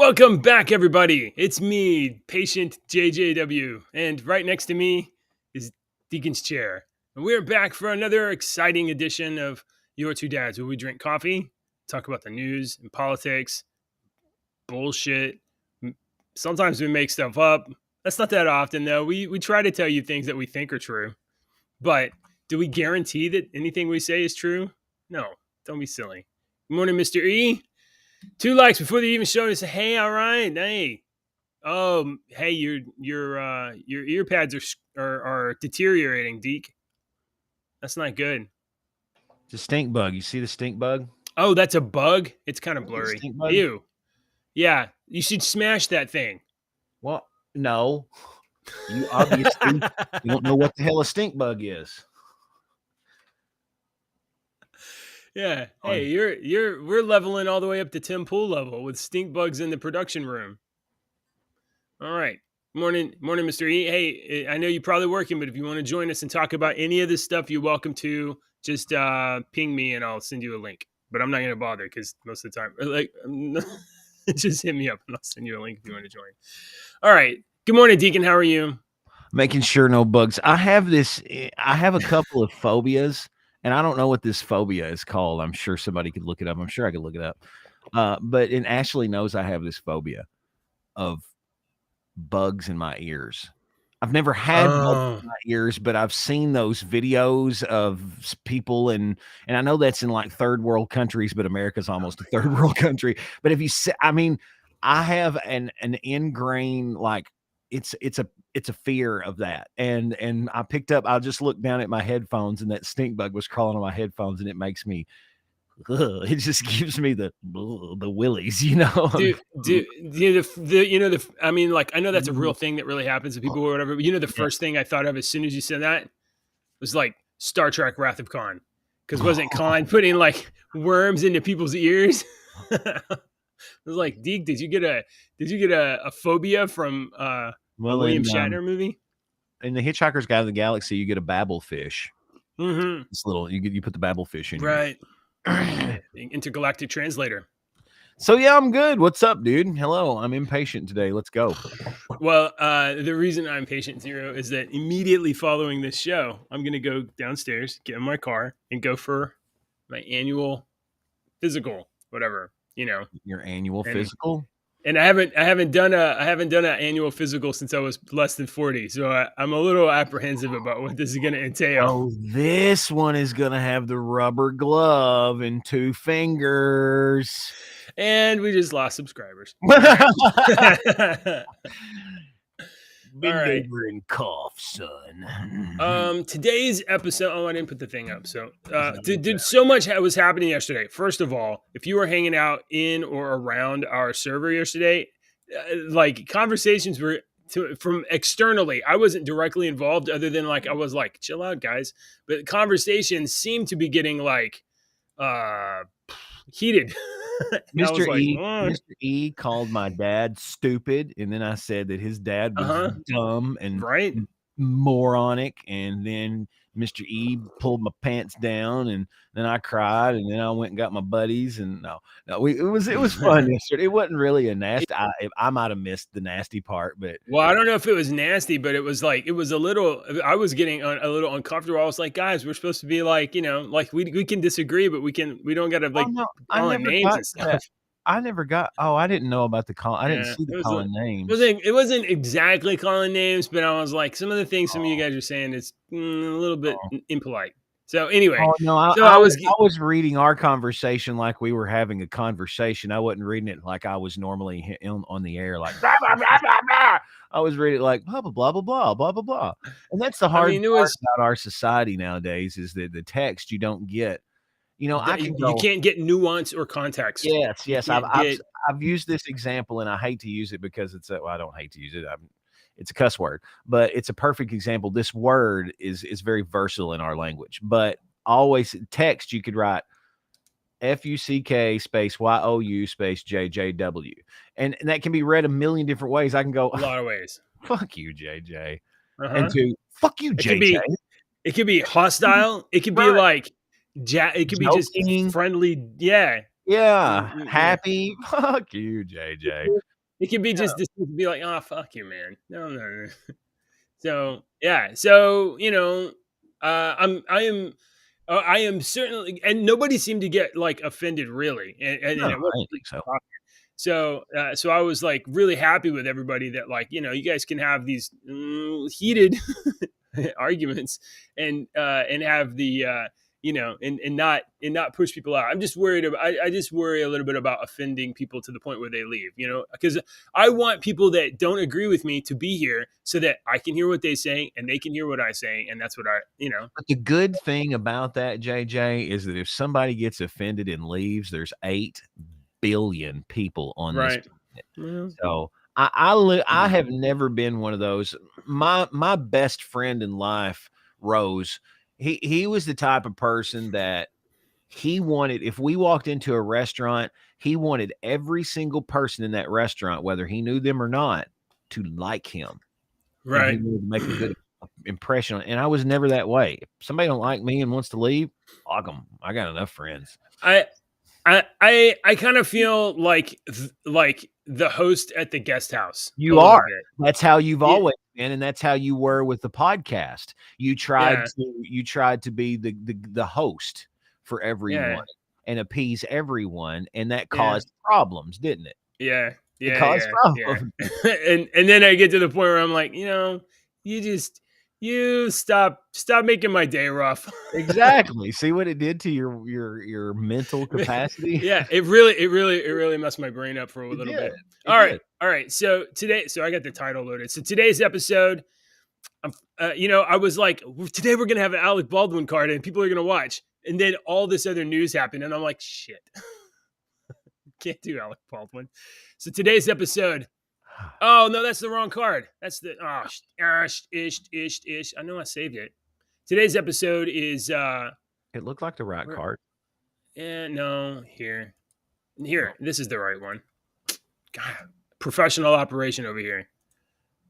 Welcome back, everybody. It's me, patient JJW, and right next to me is Deacon's Chair. And we're back for another exciting edition of Your Two Dads, where we drink coffee, talk about the news and politics, bullshit. Sometimes we make stuff up. That's not that often, though. We try to tell you things that we think are true. But do we guarantee that anything we say is true? No, don't be silly. Good morning, Mr. E. 2 likes before they even showed us. Hey, all right, hey, hey, your ear pads are deteriorating, Deke. That's not good. It's a stink bug. You see the stink bug? Oh, that's a bug. It's kind of blurry. Stink bug? Ew. Yeah, you should smash that thing. Well, no. You obviously you don't know what the hell a stink bug is. Yeah. Hey, we're leveling all the way up to Tim Pool level with stink bugs in the production room. All right. Morning, Mr. E. Hey, I know you're probably working, but if you want to join us and talk about any of this stuff, you're welcome to. Just ping me and I'll send you a link. But I'm not going to bother because most of the time, just hit me up and I'll send you a link if you want to join. All right. Good morning, Deacon. How are you? Making sure no bugs. I have a couple of phobias, and I don't know what this phobia is called. I'm sure somebody could look it up. I'm sure I could look it up. And Ashley knows I have this phobia of bugs in my ears. I've never had bugs in my ears, but I've seen those videos of people, and I know that's in like third world countries, but America's almost a third world country. But if you say, I have an ingrained, like, it's a fear of that. And I just looked down at my headphones, and that stink bug was crawling on my headphones, and it makes me, it just gives me the willies, you know. I know that's a real thing that really happens to people or whatever. But the first thing I thought of as soon as you said that was like Star Trek: Wrath of Khan, because wasn't Khan putting like worms into people's ears? I was like, Deke, did you get a phobia from a William Shatner movie? In the Hitchhiker's Guide to the Galaxy, you get a babble fish. Mm-hmm. It's little. You put the babble fish in, right? Intergalactic translator. So yeah, I'm good. What's up, dude? Hello. I'm impatient today. Let's go. Well, the reason I'm patient zero is that immediately following this show, I'm going to go downstairs, get in my car, and go for my annual physical, whatever, Your annual physical? And I haven't done an annual physical since I was less than 40, so I'm a little apprehensive about what this is going to entail. Oh, this one is going to have the rubber glove and 2 fingers. And we just lost subscribers. Bend over and cough, son. Today's episode. Oh, I didn't put the thing up. So, did so much was happening yesterday. First of all, if you were hanging out in or around our server yesterday, like conversations were from externally. I wasn't directly involved, other than like I was like, chill out, guys. But conversations seemed to be getting like heated. Mr. E called my dad stupid, and then I said that his dad was dumb and moronic, and then Mr. E pulled my pants down, and then I cried, and then I went and got my buddies, and it was fun yesterday. It wasn't really a nasty. I might have missed the nasty part, but I don't know if it was nasty, but it was a little. I was getting a little uncomfortable. I was like, guys, we're supposed to be like, like we can disagree, but we don't got to like call names and stuff. That. I never got. Oh, I didn't know about the call. I didn't see the calling names. It wasn't exactly calling names, but I was like, some of the things some of you guys are saying is a little bit impolite. So anyway, I was reading our conversation like we were having a conversation. I wasn't reading it like I was normally on the air, like blah, blah, blah, blah, blah. I was reading it like blah blah blah blah blah blah blah blah. And that's the hard part about our society nowadays, is that the text you don't get. You can't get nuance or context. Yes. I've used this example, and I hate to use it because I don't hate to use it. It's a cuss word, but it's a perfect example. This word is very versatile in our language, but always text you could write FUCK space YOU space JJW, and that can be read a million different ways. I can go a lot of ways. Fuck you, JJ, and to fuck you, JJ. It could be hostile. It could be like. It could be just friendly. Yeah. Happy. Fuck you, JJ. It could be just this to be like, oh fuck you, man. No, no, no. So yeah, so I am certainly, and nobody seemed to get like offended really, and No, it wasn't I didn't really think so. so. So I was like really happy with everybody that like you guys can have these heated arguments and have the and not push people out. I'm just worried about. I just worry a little bit about offending people to the point where they leave. Because I want people that don't agree with me to be here so that I can hear what they say and they can hear what I say, and that's what I. But the good thing about that, JJ, is that if somebody gets offended and leaves, there's 8 billion people on this Right. planet. Well, So I have never been one of those. My best friend in life, Rose, he was the type of person that he wanted, if we walked into a restaurant, he wanted every single person in that restaurant, whether he knew them or not, to like him. And he right. wanted to make a good impression on, and I was never that way. If somebody don't like me and wants to leave, log them. I got enough friends. I I kind of feel like the host at the guest house a You little are. bit. That's how you've Yeah, always been, and that's how you were with the podcast. yeah, You tried to be the host for yeah, everyone and appease everyone, and that yeah. caused problems, didn't it? Yeah, It yeah, caused yeah, yeah. problems. And then I get to the point where I'm like, you just you stop making my day rough. Exactly. See what it did to your mental capacity? Yeah, it really messed my brain up for a It little did. bit. It did. All right. So I got the title loaded. So today's episode, I was like, today we're gonna have an Alec Baldwin card and people are gonna watch. And then all this other news happened, and I'm like, shit, can't do Alec Baldwin. So today's episode. Oh no, that's the wrong card. That's the ish. I know I saved it. Today's episode is It looked like the right where, card. no, here. Oh, This is the right one. God, professional operation over here.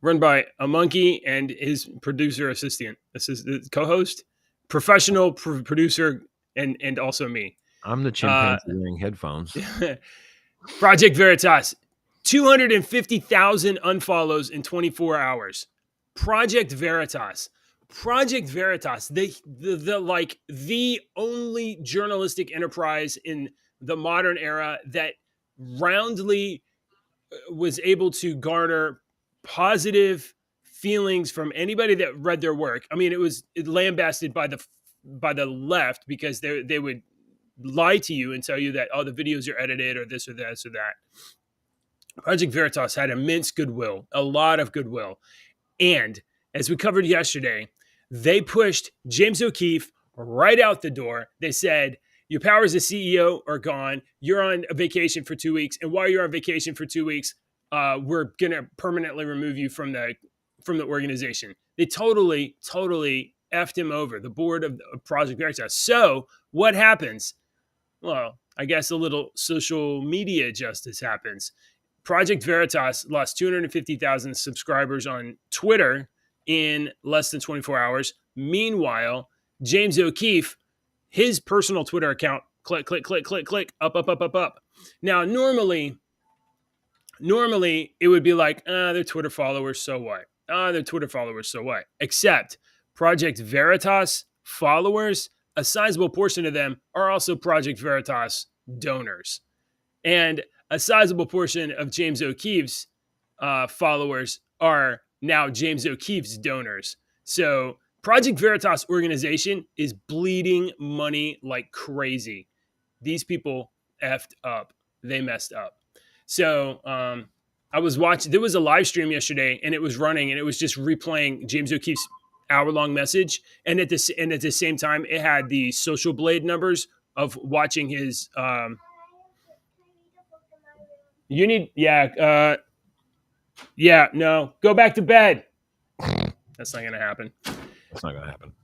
Run by a monkey and his producer assistant. This is the co-host, professional producer, and also me. I'm the Uh chimpanzee wearing headphones. Project Veritas, 250,000 unfollows in 24 hours. Project Veritas. Project Veritas, the like the only journalistic enterprise in the modern era that roundly was able to garner positive feelings from anybody that read their work. I mean, it was lambasted by the left because they would lie to you and tell you that the videos are edited or this or that or that. Project Veritas had immense goodwill, a lot of goodwill. And as we covered yesterday, they pushed James O'Keefe right out the door. They said, your powers as CEO are gone. You're on a vacation for 2 weeks. And while you're on vacation for 2 weeks, we're going to permanently remove you from the organization. They totally effed him over, the board of Project Veritas. So what happens? Well, I guess a little social media justice happens. Project Veritas lost 250,000 subscribers on Twitter in less than 24 hours. Meanwhile, James O'Keefe, his personal Twitter account, click, up. Now, normally it would be like, they're Twitter followers, so what? They're Twitter followers, so what? Except Project Veritas followers, a sizable portion of them are also Project Veritas donors. And a sizable portion of James O'Keefe's followers are now James O'Keefe's donors. So Project Veritas organization is bleeding money like crazy. These people effed up. They messed up. So I was watching. There was a live stream yesterday, and it was running, and it was just replaying James O'Keefe's hour-long message, and at the same time, it had the Social Blade numbers of watching his. You need, no, go back to bed. That's not gonna happen. That's not gonna happen.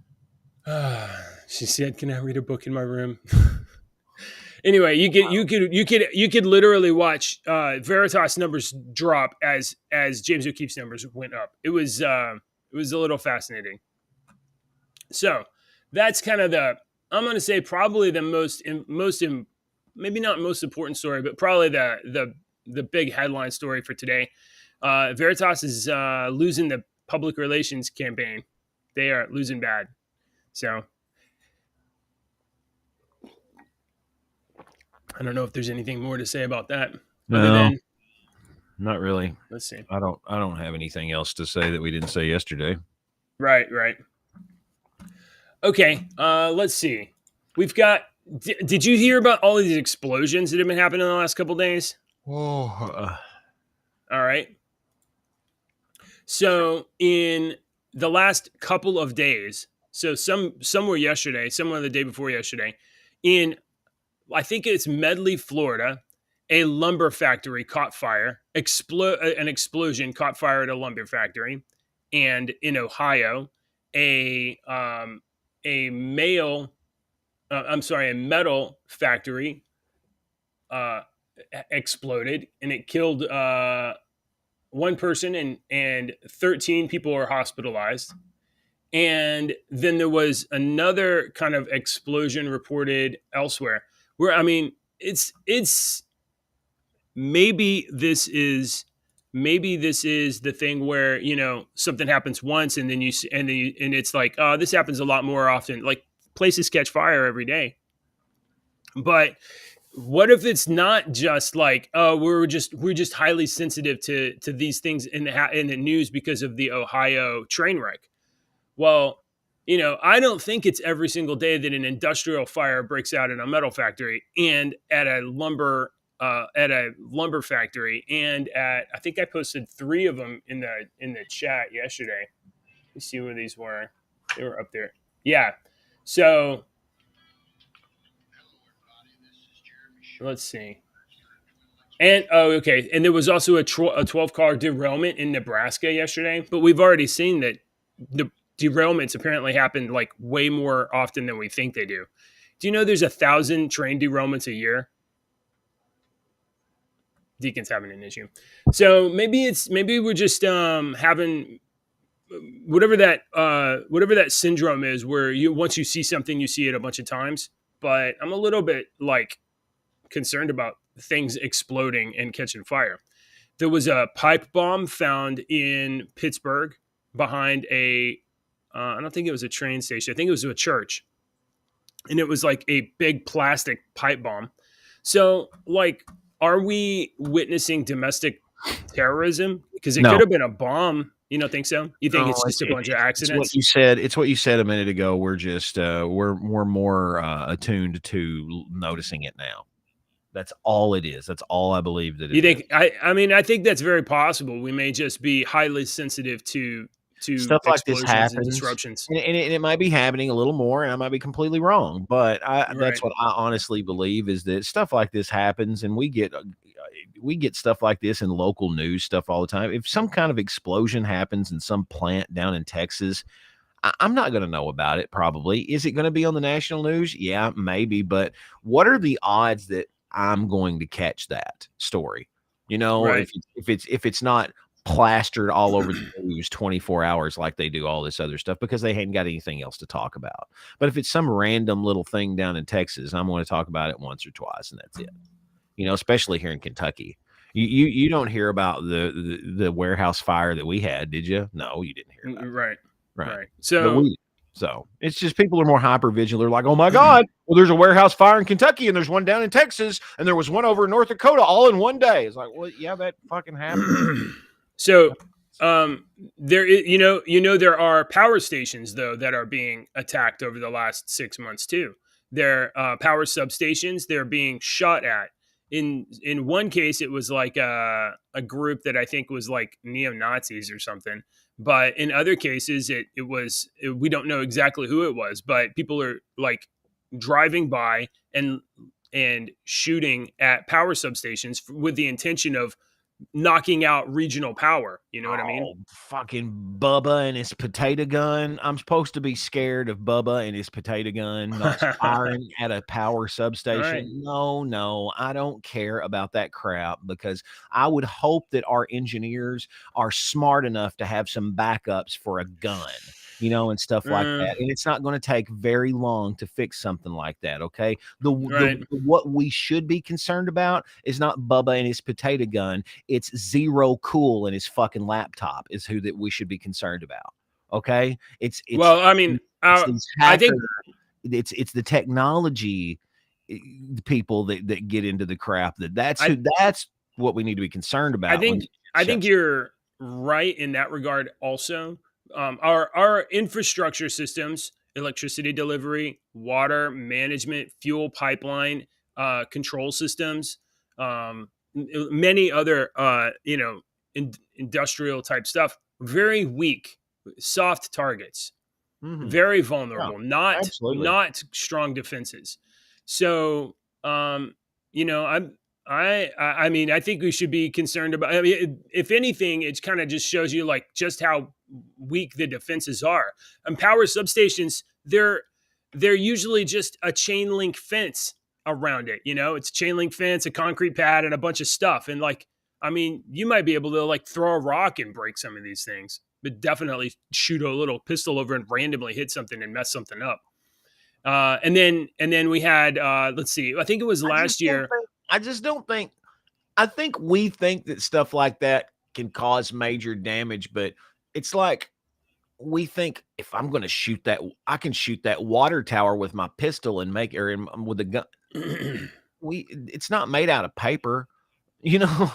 She said, "Can I read a book in my room?" Anyway, you could literally watch Veritas numbers drop as James O'Keefe's numbers went up. It was a little fascinating. So that's kind of I'm going to say probably the most maybe not most important story, but probably big headline story for today. Veritas is losing the public relations campaign. They are losing bad. So I don't know if there's anything more to say about that other No, than not really. let's see. I don't have anything else to say that we didn't say yesterday. Right, right. Okay, let's see. We've got. Did you hear about all of these explosions that have been happening in the last couple days? Oh, All right. So in the last couple of days, so some were yesterday, some were the day before yesterday. In I think it's Medley, Florida, a lumber factory caught fire. An explosion caught fire at a lumber factory, and in Ohio, a a male, a metal factory uh, exploded, and it killed one person, and 13 people are hospitalized. And then there was another kind of explosion reported elsewhere where, I mean, it's maybe this is the thing where, something happens once, and then and it's like, oh, this happens a lot more often. Like, places catch fire every day. But what if it's not just like, oh, we're just highly sensitive to these things in the news because of the Ohio train wreck? Well, I don't think it's every single day that an industrial fire breaks out in a metal factory and at a lumber factory, and I think I posted 3 of them in the chat yesterday. Let's see where these were. They were up there. Yeah. So let's see. And okay. And there was also a 12-car derailment in Nebraska yesterday, but we've already seen that the derailments apparently happen like way more often than we think they do. Do you know there's 1,000 train derailments a year? Deacon's having an issue. So maybe we're just having whatever that syndrome is, where once you see something, you see it a bunch of times. But I'm a little bit like concerned about things exploding and catching fire. There was a pipe bomb found in Pittsburgh behind I don't think it was a train station. I think it was a church. And it was like a big plastic pipe bomb. So, like, are we witnessing domestic terrorism? Because it could no. have been a bomb. You don't think so? You think No, it's just a bunch of it's what accidents? you said. It's what you said a minute ago. We're just we're more attuned to noticing it now. That's all it is. That's all I believe that it You is. think? I mean, I think that's very possible. We may just be highly sensitive to Stuff like this explosions and happens, disruptions. and it might be happening a little more, and I might be completely wrong. But that's Right. what I honestly believe is that stuff like this happens, and we get stuff like this in local news stuff all the time. If some kind of explosion happens in some plant down in Texas, I'm not going to know about it. Probably. Is it going to be on the national news? Yeah, maybe. But what are the odds that I'm going to catch that story? Right. If it's not plastered all over the news 24 hours like they do all this other stuff because they hadn't got anything else to talk about. But if it's some random little thing down in Texas, I'm going to talk about it once or twice, and that's it. Especially here in Kentucky. You don't hear about the warehouse fire that we had, did you? No, you didn't hear about it. Right. Right. Right. But so it's just people are more hyper vigilant. They're like, oh my God, well, there's a warehouse fire in Kentucky and there's one down in Texas and there was one over in North Dakota all in one day. It's like, well, yeah, that fucking happened. So there is, there are power stations though that are being attacked over the last 6 months too. They're power substations. They're being shot at. In one case, it was like a group that I think was like neo-Nazis or something. But in other cases, we don't know exactly who it was, but people are like driving by and shooting at power substations with the intention of knocking out regional power. You know what I mean? Fucking Bubba and his potato gun. I'm supposed to be scared of Bubba and his potato gun not firing at a power substation. Right. No, I don't care about that crap because I would hope that our engineers are smart enough to have some backups for a gun. and stuff like Uh, that. And it's not going to take very long to fix something like that. Okay. right. What we should be concerned about is not Bubba and his potato gun. It's Zero Cool and his fucking laptop is who that we should be concerned about. Okay. Well, I mean, It's these I hacker, think it's the technology people that get into the crap that's I what we need to be concerned I about when think shit I think shuts. you're right in that regard. Also, our infrastructure systems, electricity delivery, water management, fuel pipeline control systems, many other industrial type stuff, very weak, soft targets, Mhm. very Yeah, vulnerable, not absolutely. not strong defenses. So, you know, I mean, I think we should be concerned about. I mean, if anything, it kind of just shows you like just how weak the defenses are. And power substations, they're usually just a chain link fence around it. You know, it's a chain link fence, a concrete pad, and a bunch of stuff. And like, I mean, you might be able to like throw a rock and break some of these things, but definitely shoot a little pistol over and randomly hit something and mess something up. And then we had let's see, I think it was last year. I just don't think I think we think that stuff like that can cause major damage, but it's like we think if I'm going to shoot that, I can shoot that water tower with my pistol and make or with a gun. It's not made out of paper, you know.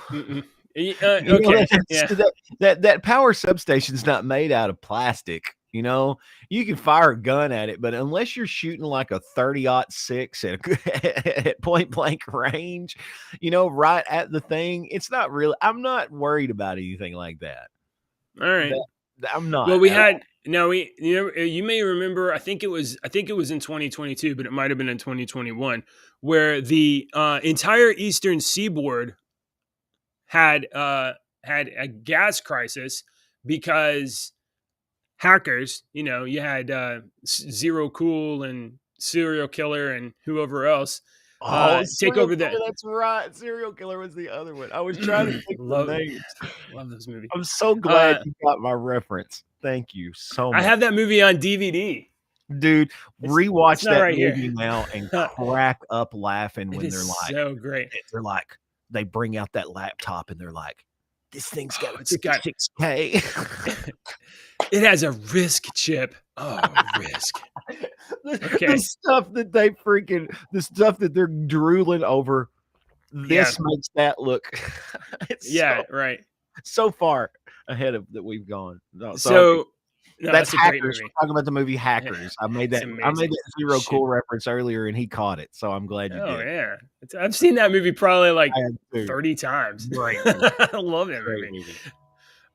Okay, yeah. That power substation is not made out of plastic. You can fire a gun at it, but unless you're shooting like a 30-06 at point blank range, right at the thing, it's not really. I'm not worried about anything like that. All right. That I'm Well, not we at all. had now we you may remember. I think it was in 2022, but it might have been in 2021, where the entire Eastern Seaboard had a gas crisis because hackers. You had Zero Cool and Serial Killer and whoever else Oh, take serial over the. killer. That's right. Serial killer was the other one. I was trying to think of the love names. love this movie. I'm so glad Uh, you got my reference. Thank you so I much. have that movie on DVD. Dude, It's rewatch not that right here. movie now and crack up laughing It when is so great. they bring out that laptop and they're like, "This thing's got a It's got 56K." it has a risk chip. Oh, risk. The Okay. stuff that they're drooling over, Yeah. this makes that look it's Yeah. Right. so far ahead of that we've gone. No, so okay. So no, That's that's a great Hackers. movie. We're talking about the movie Yeah, Hackers. it's I made amazing. that Zero Shoot. Cool reference earlier and he caught it. So I'm glad you Oh did. yeah. I've seen that movie probably like I have too. 30 times. Great movie. I love that Great movie.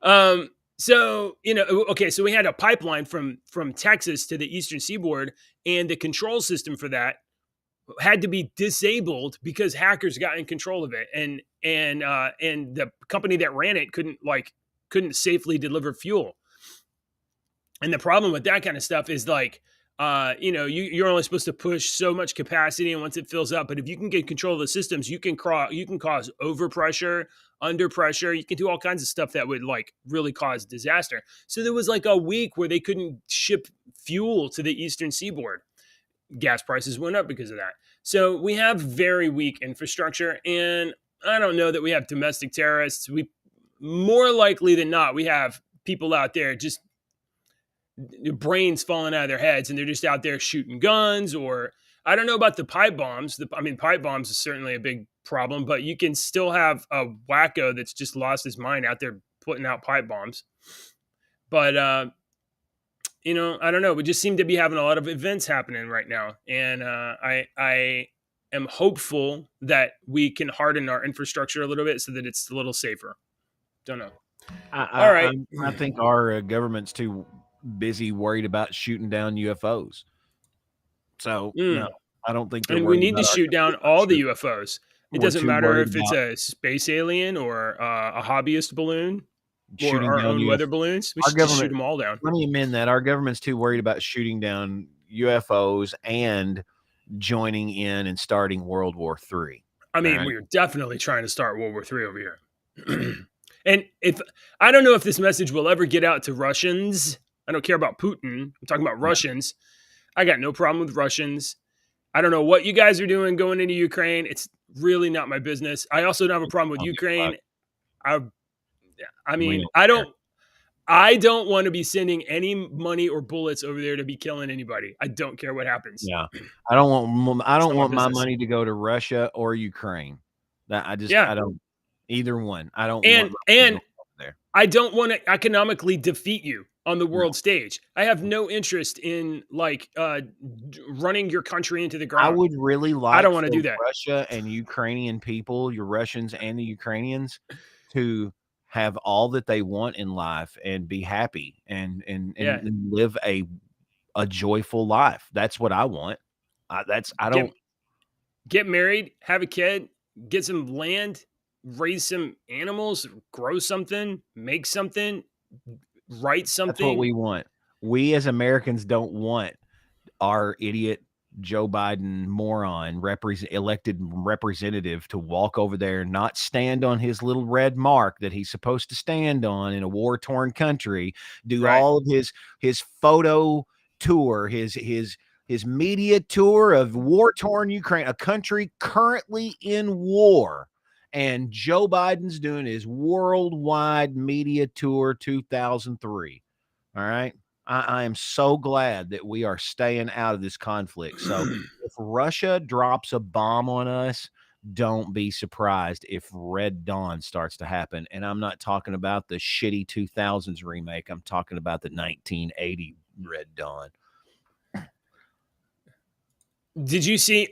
movie. So okay, so we had a pipeline from Texas to the Eastern Seaboard, and the control system for that had to be disabled because hackers got in control of it, and the company that ran it couldn't safely deliver fuel. And the problem with that kind of stuff is like, you're only supposed to push so much capacity, and once it fills up. But if you can get control of the systems, you can cause overpressure, under pressure. You can do all kinds of stuff that would like really cause disaster. So there was like a week where they couldn't ship fuel to the Eastern Seaboard. Gas prices went up because of that. So we have very weak infrastructure, and I don't know that we have domestic terrorists. We more likely than not we have people out there just their brains falling out of their heads and they're just out there shooting guns. Or I don't know about the pipe bombs. I mean, pipe bombs is certainly a big problem, but you can still have a wacko that's just lost his mind out there putting out pipe bombs. But I don't know. We just seem to be having a lot of events happening right now, and I am hopeful that we can harden our infrastructure a little bit so that it's a little safer. Don't know. All right. I think our government's too busy worried about shooting down UFOs. So no, I don't think they're And we worried need about to our shoot down all the UFOs. It We're doesn't too matter worried if it's about a space alien or a hobbyist balloon or shooting our down own weather UFOs. balloons. We Our should just shoot government, them all down. let me amend that. Our government's too worried about shooting down UFOs and joining in and starting World War III. I mean, right? we're definitely trying to start World War III over here. And if I don't know if this message will ever get out to Russians, I don't care about Putin. I'm talking about Russians. I got no problem with Russians. I don't know what you guys are doing going into Ukraine. It's really not my business. I also don't have a problem with I don't give a fuck. Ukraine. I I We mean, don't I care. don't I don't want to be sending any money or bullets over there to be killing anybody. I don't care what happens. Yeah, I don't want I It's don't not my want my business. money to go to Russia or Ukraine. That Yeah. I don't either one. I don't want And my money and going over there. I don't want to economically defeat you on the No. world stage. I have no interest in like running your country into the I ground. would really I like don't want to for do that. Russia and Ukrainian people, your Russians and the Ukrainians, to have all that they want in life and be happy Yeah. and live a joyful life. That's what I want. I Get don't get married, have a kid, get some land, raise some animals, grow something, make something, write that's what something. we want. We as Americans don't want our idiot Joe Biden moron elected representative to walk over there and not stand on his little red mark that he's supposed to stand on in a war-torn country, do Right. all of his photo tour, his media tour of war-torn Ukraine, a country currently in war. And Joe Biden's doing his worldwide media tour 2003. All right. I am so glad that we are staying out of this conflict. So if Russia drops a bomb on us, don't be surprised if Red Dawn starts to happen. And I'm not talking about the shitty 2000s remake. I'm talking about the 1980 Red Dawn. Did you see?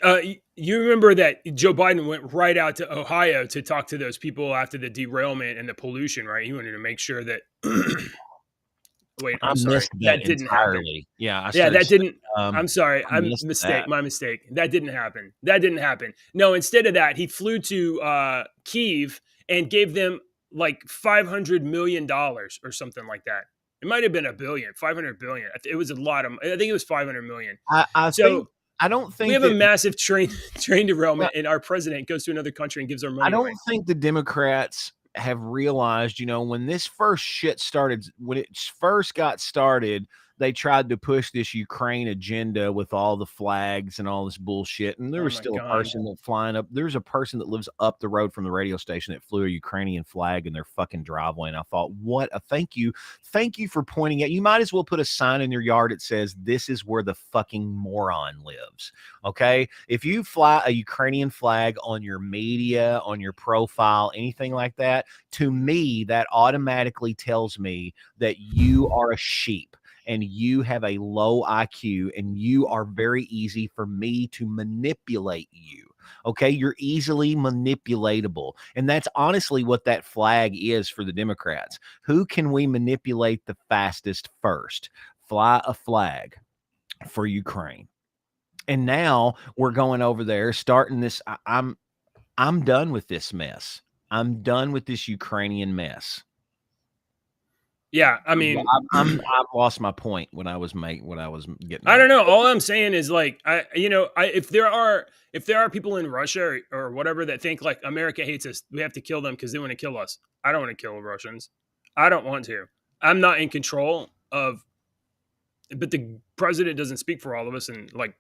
You remember that Joe Biden went right out to Ohio to talk to those people after the derailment and the pollution, right? He wanted to make sure that. Wait, I I'm sorry. missed that That didn't happen. entirely. Yeah, I Yeah, started that saying, didn't. I'm sorry. I I'm missed that. mistake. My mistake. That didn't happen. That didn't happen. No, instead of that, he flew to Kiev and gave them like $500 million or something like that. It might have been a billion, 500 billion. It was a lot of. I think it was 500 million. I think So I don't we think have a that massive train derailment, and our president goes to another country and gives our I money away. don't think the Democrats have realized, when this first shit started, when it first got started, they tried to push this Ukraine agenda with all the flags and all this bullshit. And there Oh was my still a god. person that flying up. There's a person that lives up the road from the radio station that flew a Ukrainian flag in their fucking driveway. And I thought, what a thank you. Thank you for pointing out. You might as well put a sign in your yard that says, this is where the fucking moron lives. Okay. If you fly a Ukrainian flag on your media, on your profile, anything like that, to me, that automatically tells me that you are a sheep and you have a low IQ and you are very easy for me to manipulate you. Okay. You're easily manipulatable. And that's honestly what that flag is for the Democrats. Who can we manipulate the fastest first? Fly a flag for Ukraine. And now we're going over there, starting this. I'm done with this mess. I'm done with this Ukrainian mess. Yeah, I mean, I've lost my point when I was getting I at. don't know. All I'm saying is like if there are people in Russia or whatever that think like America hates us, we have to kill them because they want to kill us. I don't want to kill Russians. I don't want to. I'm not in control of, but the president doesn't speak for all of us. And like,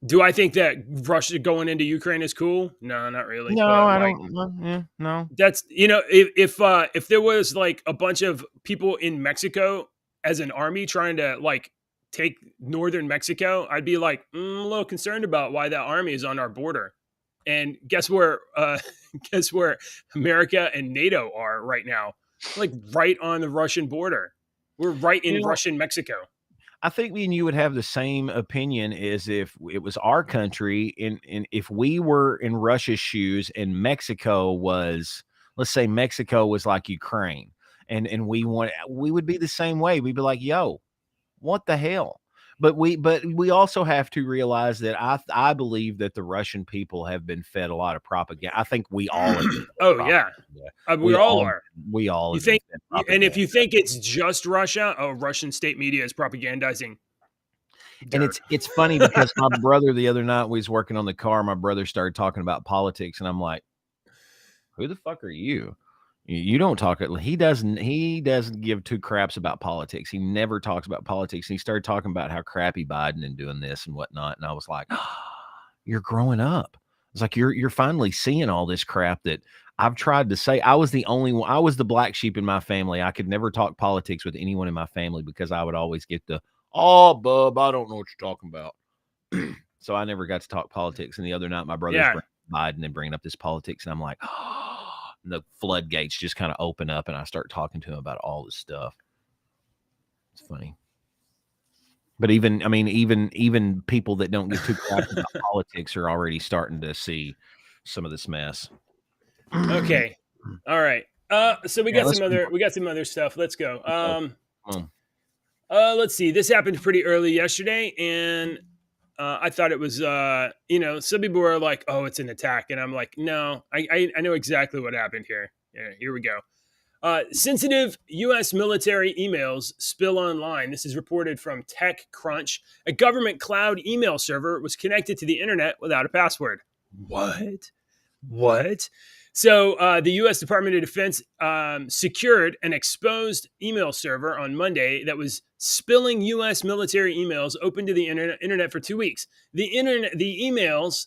do I think that Russia going into Ukraine is cool? No, not really. No, But I like, don't. Yeah, no. that's if there was like a bunch of people in Mexico as an army trying to like take northern Mexico, I'd be like a little concerned about why that army is on our border. And guess where guess where America and NATO are right now? Like right on the Russian border. We're right in You know, Russian Mexico. I think me and you would have the same opinion as if it was our country, and if we were in Russia's shoes and Mexico was, let's say Mexico was like Ukraine, and we would be the same way. We'd be like, yo, what the hell? But we also have to realize that I believe that the Russian people have been fed a lot of propaganda. I think we all have been fed Oh yeah, propaganda. we all are. We all You have been think, fed and if propaganda. you think it's just Russia, oh, Russian state media is propagandizing And dirt. it's funny because my brother the other night we was working on the car. My brother started talking about politics, and I'm like, "Who the fuck are you?" You don't talk. He doesn't. He doesn't give two craps about politics. He never talks about politics. And he started talking about how crappy Biden and doing this and whatnot. And I was like, "You're growing up." It's like you're finally seeing all this crap that I've tried to say. I was the only one. I was the black sheep in my family. I could never talk politics with anyone in my family because I would always get the, "Oh, bub, I don't know what you're talking about." So I never got to talk politics. And the other night, my brother's Biden and bringing up this politics, and I'm like, the floodgates just kind of open up, and I start talking to him about all this stuff. It's funny. But even people that don't get too crappy about politics are already starting to see some of this mess. Okay. All right. So we got some other stuff. Let's go. Let's see. This happened pretty early yesterday, and I thought it was, some people were like, "Oh, it's an attack," and I'm like, "No, I know exactly what happened here." Yeah, here we go. Sensitive U.S. military emails spill online. This is reported from TechCrunch. A government cloud email server was connected to the internet without a password. What? So the U.S. Department of Defense secured an exposed email server on Monday that was spilling U.S. military emails open to the internet for 2 weeks. The emails,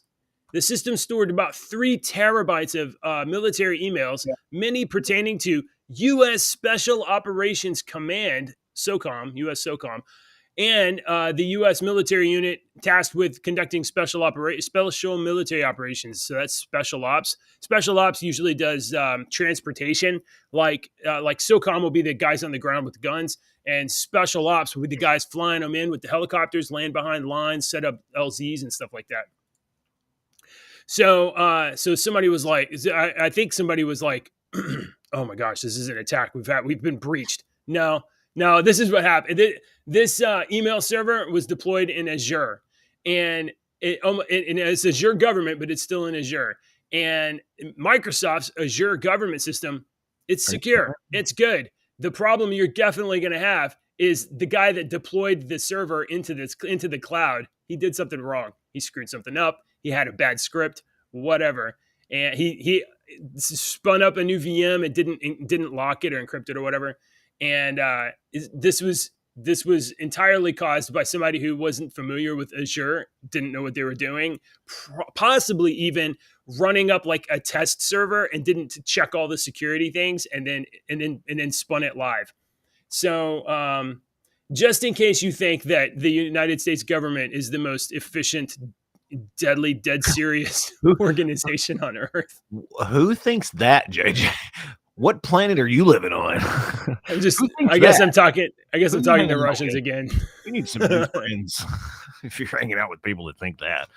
the system stored about 3 terabytes of military emails, many pertaining to U.S. Special Operations Command, SOCOM, U.S. SOCOM, and the U.S. military unit tasked with conducting special military operations. So that's special ops. Special ops usually does transportation, like SOCOM will be the guys on the ground with guns, and special ops will be the guys flying them in with the helicopters, land behind lines, set up LZs and stuff like that. So somebody was like, I think somebody was like, "Oh my gosh, this is an attack. We've been breached." No, this is what happened. This email server was deployed in Azure, and it's Azure government, but it's still in Azure. And Microsoft's Azure government system, it's secure, it's good. The problem you're definitely going to have is the guy that deployed the server into the cloud. He did something wrong. He screwed something up. He had a bad script, whatever, and he spun up a new VM. It didn't lock it or encrypt it or whatever. And this was entirely caused by somebody who wasn't familiar with Azure, didn't know what they were doing, possibly even running up like a test server and didn't check all the security things, and then spun it live. So just in case you think that the United States government is the most efficient, deadly, dead serious organization on earth. Who thinks that, JJ? What planet are you living on? I guess I'm talking to Russians again. You need some new friends if you're hanging out with people that think that.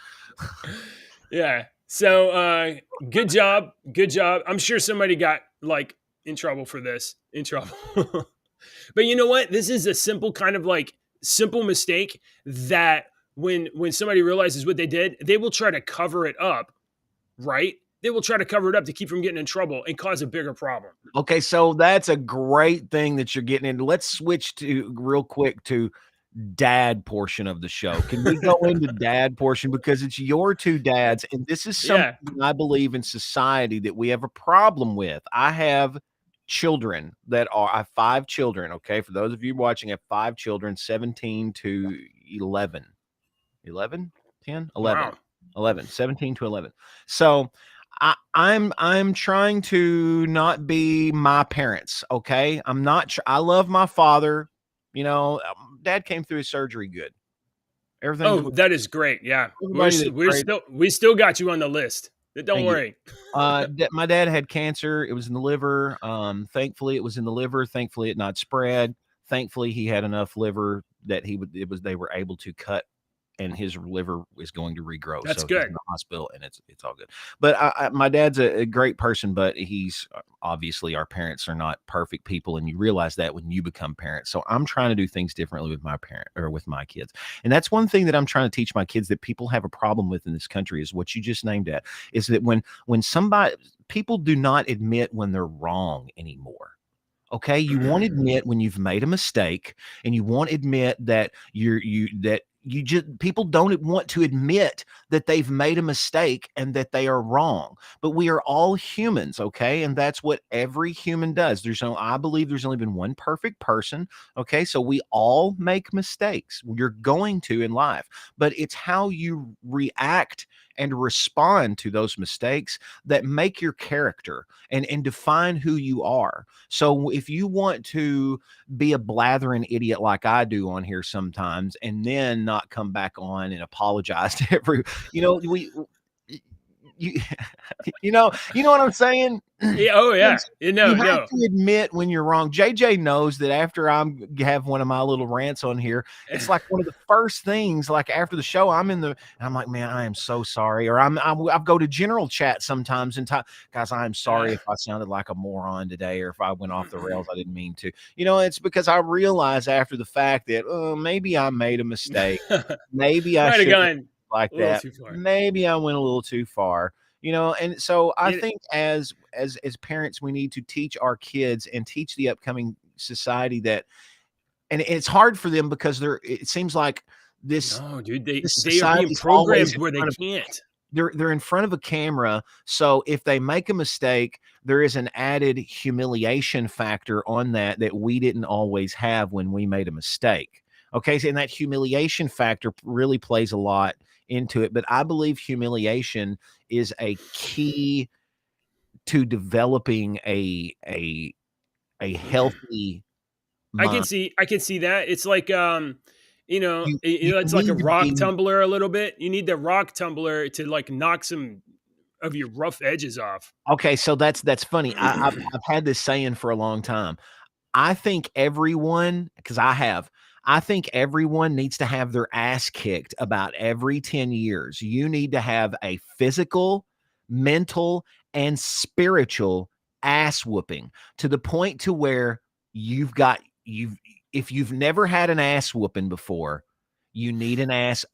Yeah. So good job. I'm sure somebody got like in trouble for this. But you know what? This is a simple mistake that when somebody realizes what they did, they will try to cover it up, right? They will try to cover it up to keep from getting in trouble and cause a bigger problem. Okay, so that's a great thing that you're getting into. Let's switch to real quick to dad portion of the show. Can we go into dad portion? Because it's your two dads, and this is something I believe in society that we have a problem with. I have children I have 5 children. Okay, for those of you watching, I have 5 children, 17 to 11. 11? 10? 11. Wow. 11. 17 to 11. So I'm trying to not be my parents. Okay. I'm not, I love my father. You know, dad came through his surgery good. Everything. Oh, that is great. Yeah. We still got you on the list. Don't worry. My dad had cancer. It was in the liver. Thankfully it was in the liver. Thankfully it not spread. Thankfully he had enough liver that they were able to cut, and his liver is going to regrow. That's good. He's in the hospital, and it's all good. But my dad's a great person, but he's obviously, our parents are not perfect people, and you realize that when you become parents. So I'm trying to do things differently with with my kids, and that's one thing that I'm trying to teach my kids that people have a problem with in this country is what you just named at. Is that when people do not admit when they're wrong anymore. Okay, you won't admit when you've made a mistake, and you won't admit that people don't want to admit that they've made a mistake and that they are wrong. But we are all humans, okay? And that's what every human does. I believe there's only been one perfect person, okay? So we all make mistakes. You're going to in life, but it's how you react and respond to those mistakes that make your character and define who you are. So if you want to be a blathering idiot like I do on here sometimes, and then not come back on and apologize to you you know what I'm saying? Yeah. Oh yeah. You No, have no. to admit when you're wrong. JJ knows that after have one of my little rants on here, it's like one of the first things. Like after the show, I'm like, man, I am so sorry. Or I go to general chat sometimes and guys, I'm sorry if I sounded like a moron today, or if I went off the rails. I didn't mean to. It's because I realize after the fact that maybe I made a mistake. Maybe I Might have shouldn't gone like a little that. too far. Maybe I went a little too far. And so I It, think as parents, we need to teach our kids and teach the upcoming society that, and it's hard for them because it seems like this no, dude, this they are being society's always programmed in where they front of can't. they're in front of a camera. So if they make a mistake, there is an added humiliation factor on that we didn't always have when we made a mistake. Okay, so and that humiliation factor really plays a lot into it. But I believe humiliation is a key to developing a healthy mind. I can see that. It's like You it's like a need to rock be tumbler a little bit. You need the rock tumbler to like knock some of your rough edges off. okay. So that's funny. I've had this saying for a long time. I think everyone, because I think everyone needs to have their ass kicked about every 10 years. You need to have a physical, mental, and spiritual ass whooping to the point to where if you've never had an ass whooping before, you need an ass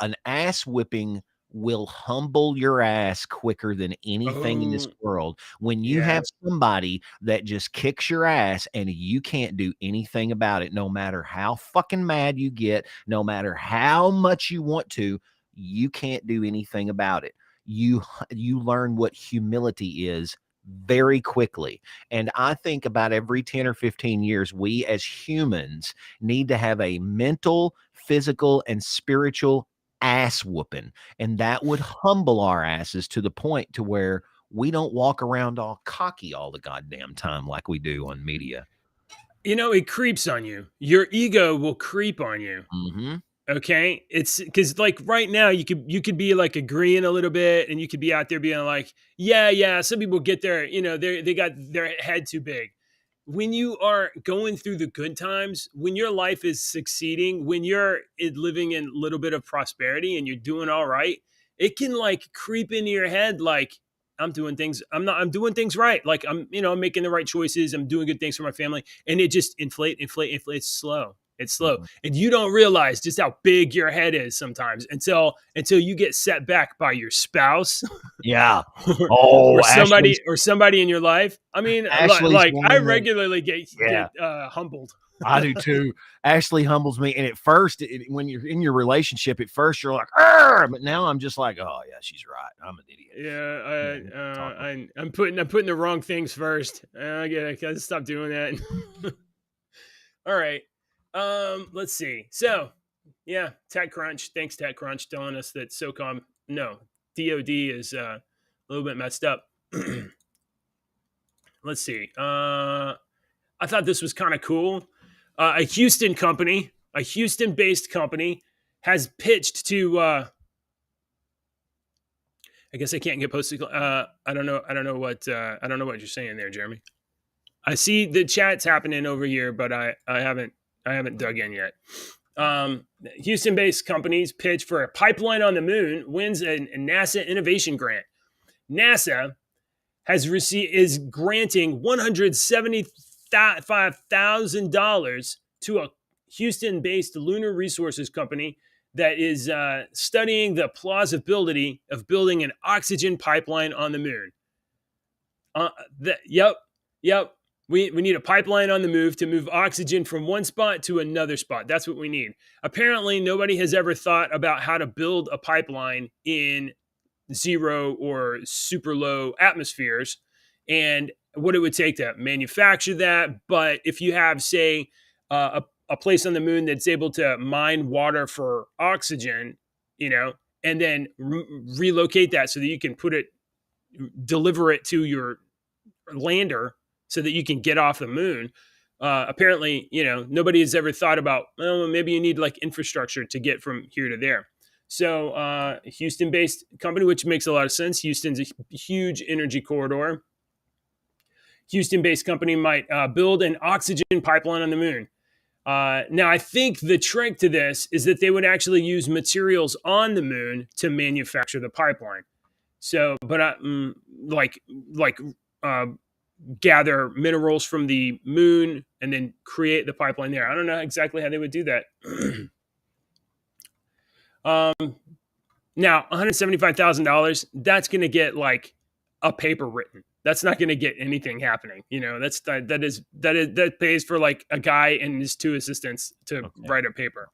whipping will humble your ass quicker than anything in this Oh, world. When you yeah. have somebody that just kicks your ass and you can't do anything about it, no matter how fucking mad you get, no matter how much you want to, you can't do anything about it. You learn what humility is very quickly. And I think about every 10 or 15 years, we as humans need to have a mental, physical, and spiritual ass whooping. And that would humble our asses to the point to where we don't walk around all cocky all the goddamn time like we do on media. It creeps on you. Your ego will creep on you. Mm-hmm. Okay, it's because like right now you could be like agreeing a little bit, and you could be out there being like, yeah. Some people get their they got their head too big. When you are going through the good times, when your life is succeeding, when you're living in a little bit of prosperity and you're doing all right, it can like creep into your head like I'm doing things right. Like I'm making the right choices. I'm doing good things for my family. And it just inflates. It's slow. It's slow. Mm-hmm. And you don't realize just how big your head is sometimes until you get set back by your spouse Yeah. or, Oh, or somebody in your life. I mean, Ashley's like one I of the regularly yeah. get humbled. I do too. Ashley humbles me, and at first, when you're in your relationship, at first you're like, "Arr!" But now I'm just like, "Oh yeah, she's right. I'm an idiot." Yeah, Yeah, talk about I'm putting the wrong things first. I gotta stop doing that. All right. Let's see. So, yeah, TechCrunch. Thanks, TechCrunch, telling us that DoD is a little bit messed up. Let's see. I thought this was kind of cool. A Houston-based company, has pitched to. I guess I can't get posted. I don't know. I don't know what. I don't know what you're saying there, Jeremy. I see the chat's happening over here, but I haven't dug in yet. Houston-based companies pitch for a pipeline on the moon, wins a NASA innovation grant. NASA is granting $175,000 to a Houston-based lunar resources company that is studying the plausibility of building an oxygen pipeline on the moon. Yep. We need a pipeline on the move to move oxygen from one spot to another spot. That's what we need. Apparently, nobody has ever thought about how to build a pipeline in zero or super low atmospheres and what it would take to manufacture that. But if you have, say, a place on the moon that's able to mine water for oxygen, and then relocate that so that you can deliver it to your lander so that you can get off the moon. Apparently, nobody has ever thought about, well, maybe you need like infrastructure to get from here to there. So, Houston-based company, which makes a lot of sense. Houston's a huge energy corridor. Houston-based company might build an oxygen pipeline on the moon. Now, I think the trick to this is that they would actually use materials on the moon to manufacture the pipeline. So, but gather minerals from the moon and then create the pipeline there. I don't know exactly how they would do that. Now, $175,000, that's going to get like a paper written. That's not going to get anything happening. That pays for like a guy and his two assistants to write a paper.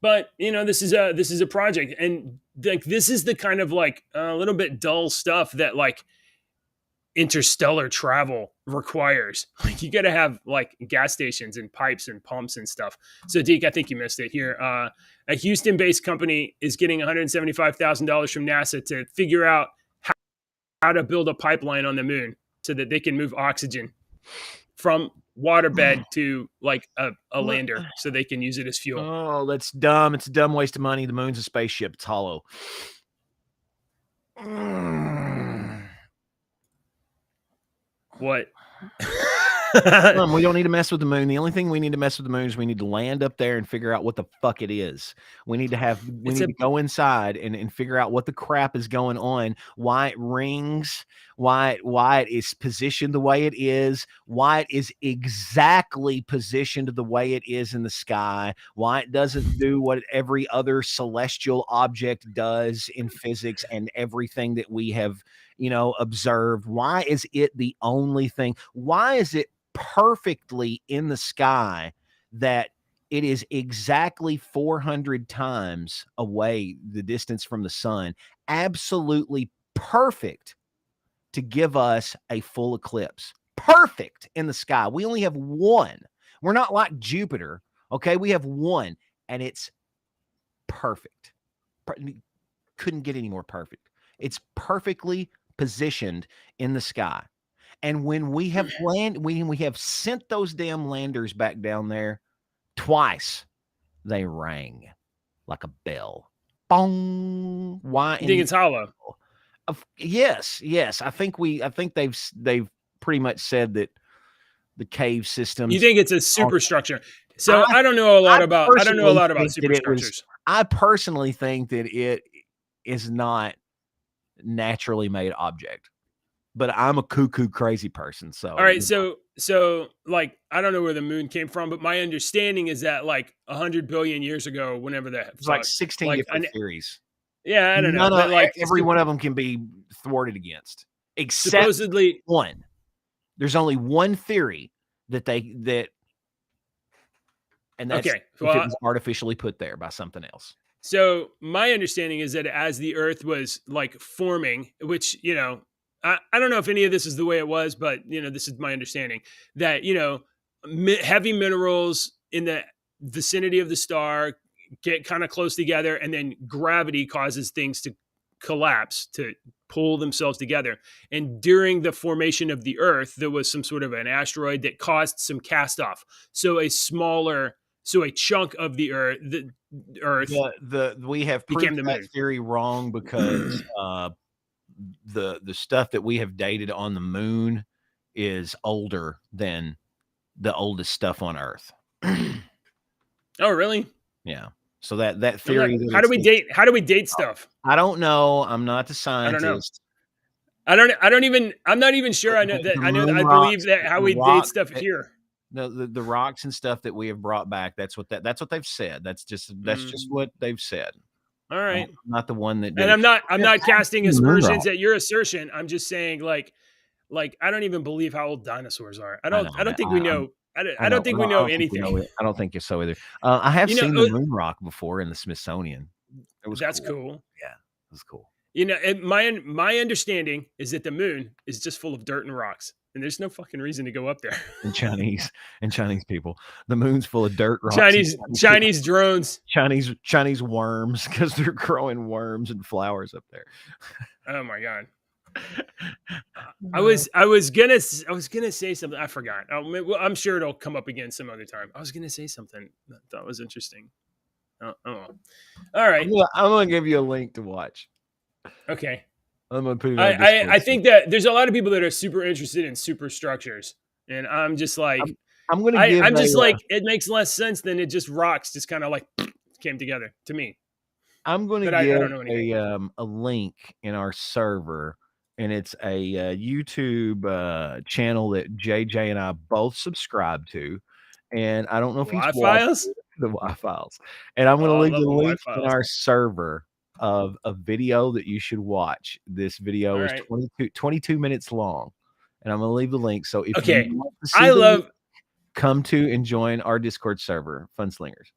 But this is a project, and like this is the kind of like a little bit dull stuff that like interstellar travel requires. Like you got to have like gas stations and pipes and pumps and stuff. So Deke, I think you missed it here. A Houston-based company is getting $175,000 from NASA to figure out how to build a pipeline on the moon so that they can move oxygen from waterbed to like a lander so they can use it as fuel. Oh, that's dumb. It's a dumb waste of money. The moon's a spaceship. It's hollow. What? We don't need to mess with the moon. The only thing we need to mess with the moon is we need to land up there and figure out what the fuck it is. We need to go inside and figure out what the crap is going on, why it rings, why it is positioned the way it is, why it is exactly positioned the way it is in the sky, why it doesn't do what every other celestial object does in physics and everything that we have observed. Why is it the only thing? Why is it perfectly in the sky that it is exactly 400 times away, the distance from the sun, absolutely perfect to give us a full eclipse? Perfect in the sky. We only have one. We're not like Jupiter. Okay. We have one and it's perfect. Couldn't get any more perfect. It's perfectly positioned in the sky. And when we have we have sent those damn landers back down there twice, they rang like a bell. Bong. Why? You think it's hollow? Yes. I think they've pretty much said that the cave system. You think it's a superstructure? So I don't know a lot about superstructures. I personally think that it is not naturally made object, but I'm a cuckoo crazy person. So all right, so like I don't know where the moon came from, but my understanding is that like 100 billion years ago, whenever that it's like 16 different theories. Yeah, I don't know. But like every one of them can be thwarted against, except supposedly one. There's only one theory and that's okay. Well, it was artificially put there by something else. So my understanding is that as the Earth was like forming, which, I don't know if any of this is the way it was, but, this is my understanding that, heavy minerals in the vicinity of the star get kind of close together, and then gravity causes things to collapse, to pull themselves together. And during the formation of the Earth, there was some sort of an asteroid that caused some cast off. So a chunk of the Earth, we have proved that theory wrong because the stuff that we have dated on the moon is older than the oldest stuff on Earth. Oh, really? Yeah. So that theory. How do we date stuff? I don't know. I'm not the scientist. I'm not even sure. I believe that how we date stuff here. The rocks and stuff that we have brought back. That's what they've said. That's just what they've said. All right. Not the one that. And I'm not casting aspersions at your assertion. I'm just saying, like Like, I don't even believe how old dinosaurs are. I I know. don't think we know. I I know. don't think we I know don't think we anything. know it. I don't think so either. I have You know, seen the moon rock before in the Smithsonian. It was that's cool. cool. Yeah, it was cool. You know, my understanding is that the moon is just full of dirt and rocks, and there's no fucking reason to go up there. And Chinese people. The moon's full of dirt, rocks, and Chinese people. Chinese drones. Chinese worms, because they're growing worms and flowers up there. Oh my god. I was gonna say something. I forgot. I'm sure it'll come up again some other time. I was gonna say something that was interesting. Oh. All right. I'm gonna give you a link to watch. Okay. I'm gonna put it on I think that there's a lot of people that are super interested in superstructures, and I'm just like, I'm gonna give. I'm just like, it makes less sense than it just rocks, just kind of like came together to me. I'm gonna give I don't know anything. a link in our server, and it's a YouTube channel that JJ and I both subscribe to, and I don't know if he's Y-Files? The Y-Files, and I'm gonna leave the link in our server of a video that you should watch. This video is 22 minutes long, and I'm gonna leave the link. So if you want to see come to and join our Discord server, FUNSLINGERS.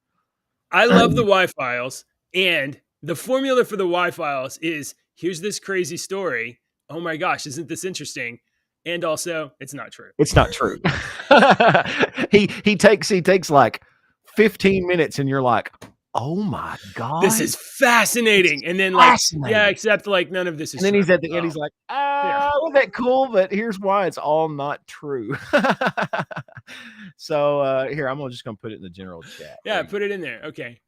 I love the Y-Files, and the formula for the Y-Files is, here's this crazy story. Oh my gosh, isn't this interesting? And also, it's not true. It's not true. he takes like 15 minutes, and you're like, oh my god, this is fascinating. And then like, yeah, except like none of this is. And then true. He's at the end. He's like, wasn't that cool? But here's why it's all not true. So here, I'm just gonna put it in the general chat. Yeah, put it in there. Okay.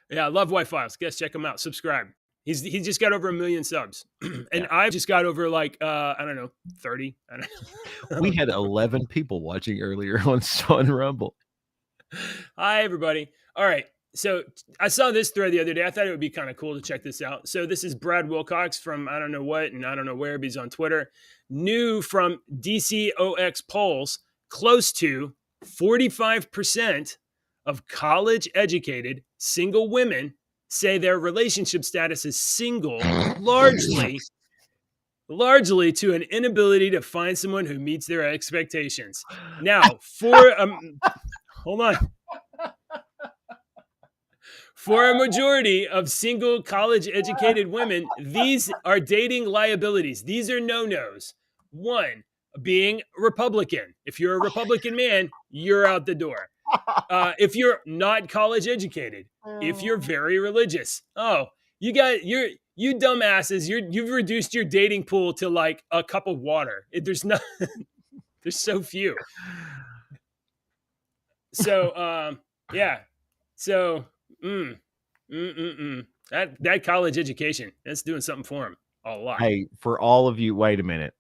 Yeah, I love Y-Files. Guys, check him out. Subscribe. He just got over 1 million subs, and I've just got over like I don't know, 30. I don't know. We had 11 people watching earlier on Rumble. Hi everybody. All right. So I saw this thread the other day. I thought it would be kind of cool to check this out. So this is Brad Wilcox from I don't know what and I don't know where, but he's on Twitter. New from DCOX polls, close to 45% of college-educated single women say their relationship status is single, largely to an inability to find someone who meets their expectations. Now, hold on. For a majority of single college-educated women, these are dating liabilities. These are no-nos. One, being Republican. If you're a Republican man, you're out the door. If you're not college-educated, if you're very religious, you dumbasses, you've reduced your dating pool to like a cup of water. There's so few. So, yeah. So, that college education, that's doing something for him a lot. Hey, for all of you, wait a minute.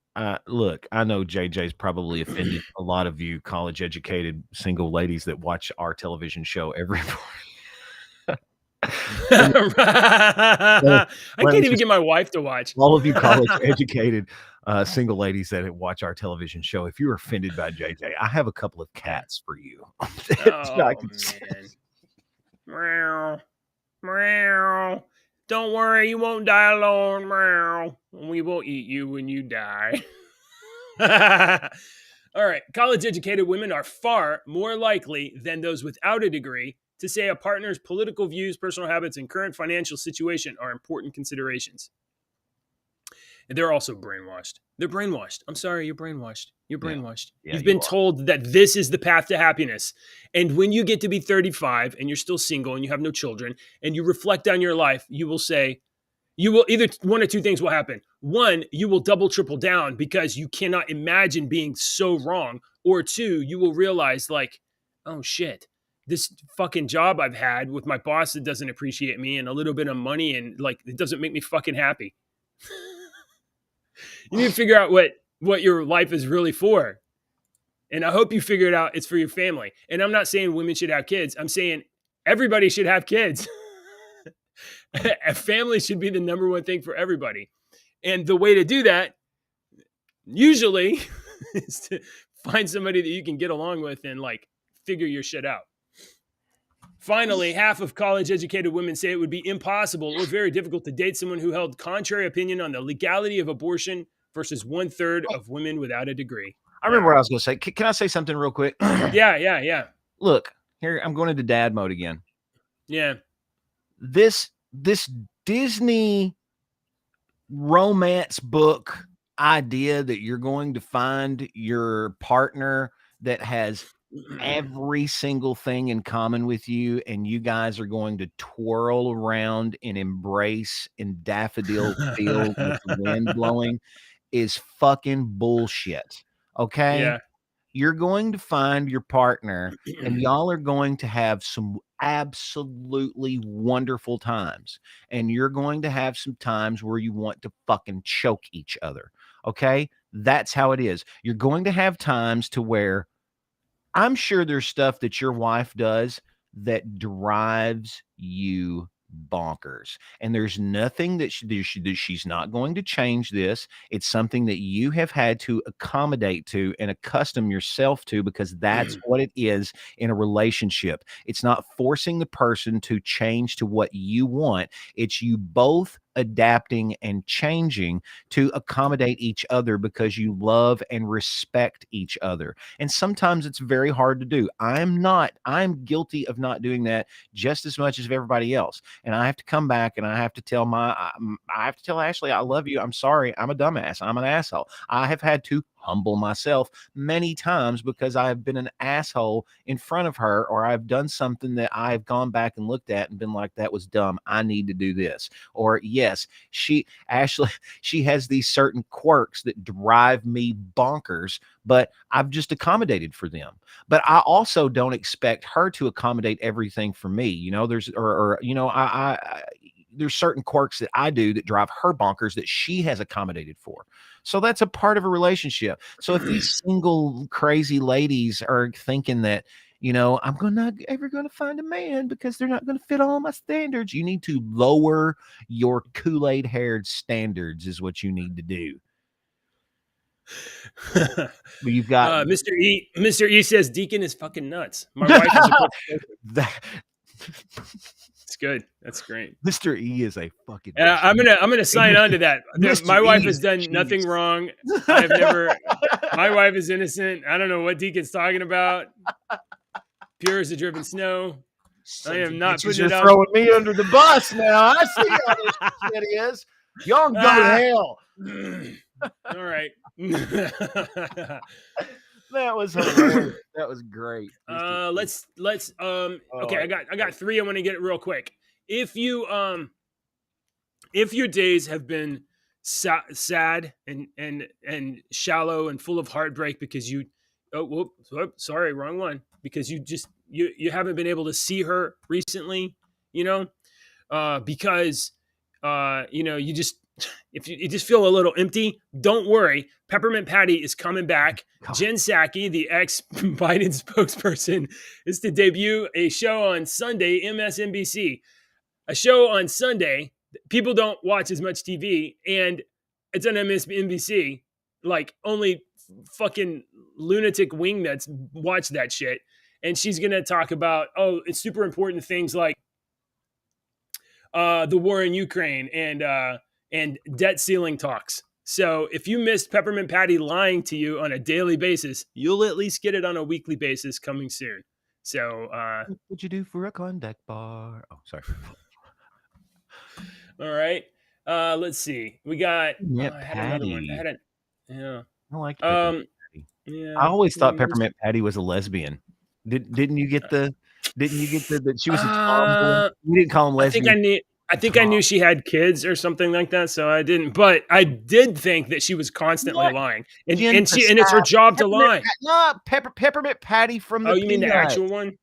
Look, I know JJ's probably offended a lot of you college-educated single ladies that watch our television show every morning. I can't even get my wife to watch. All of you college-educated single ladies that watch our television show, if you're offended by JJ, I have a couple of cats for you. Man. Meow. Don't worry, you won't die alone. Meow. We will eat you when you die. All right. College-educated women are far more likely than those without a degree to say a partner's political views, personal habits, and current financial situation are important considerations. And they're also brainwashed. They're brainwashed. I'm sorry, you're brainwashed. You're brainwashed. Yeah, You've been told that this is the path to happiness. And when you get to be 35 and you're still single and you have no children and you reflect on your life, you will either one or two things will happen. One, you will double, triple down because you cannot imagine being so wrong. Or two, you will realize like, oh shit, this fucking job I've had with my boss that doesn't appreciate me and a little bit of money and like, it doesn't make me fucking happy. You need to figure out what your life is really for. And I hope you figure it out. It's for your family. And I'm not saying women should have kids. I'm saying everybody should have kids. A family should be the number one thing for everybody. And the way to do that usually is to find somebody that you can get along with and like figure your shit out. Finally, half of college-educated women say it would be impossible or very difficult to date someone who held contrary opinion on the legality of abortion versus 1/3 of women without a degree. I All remember what right. I was going to say. Can I say something real quick? Yeah, yeah, yeah, Look, here I'm going into dad mode again. yeah. This Disney romance book idea that you're going to find your partner that has every single thing in common with you, and you guys are going to twirl around and embrace in daffodil field with the wind blowing is fucking bullshit. Okay? Yeah. You're going to find your partner and y'all are going to have some absolutely wonderful times. And you're going to have some times where you want to fucking choke each other. Okay? That's how it is. You're going to have times to where I'm sure there's stuff that your wife does that drives you bonkers. And there's nothing that she's not going to change this. It's something that you have had to accommodate to and accustom yourself to because that's what it is in a relationship. It's not forcing the person to change to what you want. It's you both adapting and changing to accommodate each other because you love and respect each other. And sometimes it's very hard to do. I'm guilty of not doing that just as much as everybody else. And I have to come back and I have to tell Ashley, I love you. I'm sorry. I'm a dumbass. I'm an asshole. I have had to humble myself many times because I have been an asshole in front of her, or I've done something that I've gone back and looked at and been like, that was dumb. I need to do this. Or yes, Ashley, she has these certain quirks that drive me bonkers, but I've just accommodated for them. But I also don't expect her to accommodate everything for me. You know, there's certain quirks that I do that drive her bonkers that she has accommodated for. So that's a part of a relationship. So if these single crazy ladies are thinking that, I'm not ever going to find a man because they're not going to fit all my standards, you need to lower your Kool-Aid haired standards is what you need to do. But you've got Mr. E says Deacon is fucking nuts. My wife is a perfect that. It's good. That's great. Mr. E is a fucking. I'm gonna sign on to that. My wife has done nothing wrong. I have never. My wife is innocent. I don't know what Deacon's talking about. Pure as the driven snow. I am not putting it out. You're throwing me under the bus now. I see how this shit is. Y'all go to hell. All right. That was hilarious. That was great. Let's okay, I got 3. I want to get it real quick. If your days have been sad and shallow and full of heartbreak because sorry, wrong one, because you haven't been able to see her recently, because you just if you just feel a little empty, don't worry. Peppermint Patty is coming back. God. Jen Psaki, the ex-Biden spokesperson, is to debut a show on Sunday, MSNBC. A show on Sunday. People don't watch as much TV, and it's on MSNBC. Like, only fucking lunatic wingnuts watch that shit. And she's going to talk about, it's super important things like the war in Ukraine and debt ceiling talks. So if you missed Peppermint Patty lying to you on a daily basis, you'll at least get it on a weekly basis coming soon. So what would you do for a Klondike bar? Oh, sorry. All right. Let's see. We got I had another one. I like Patty. Yeah. I always thought Peppermint Patty was a lesbian. Didn't you get that she was a tomboy? You didn't call him lesbian. I think I knew she had kids or something like that, so I didn't. But I did think that she was constantly lying, and it's her job to lie. No, Peppermint Patty from the. Oh, you mean the actual one?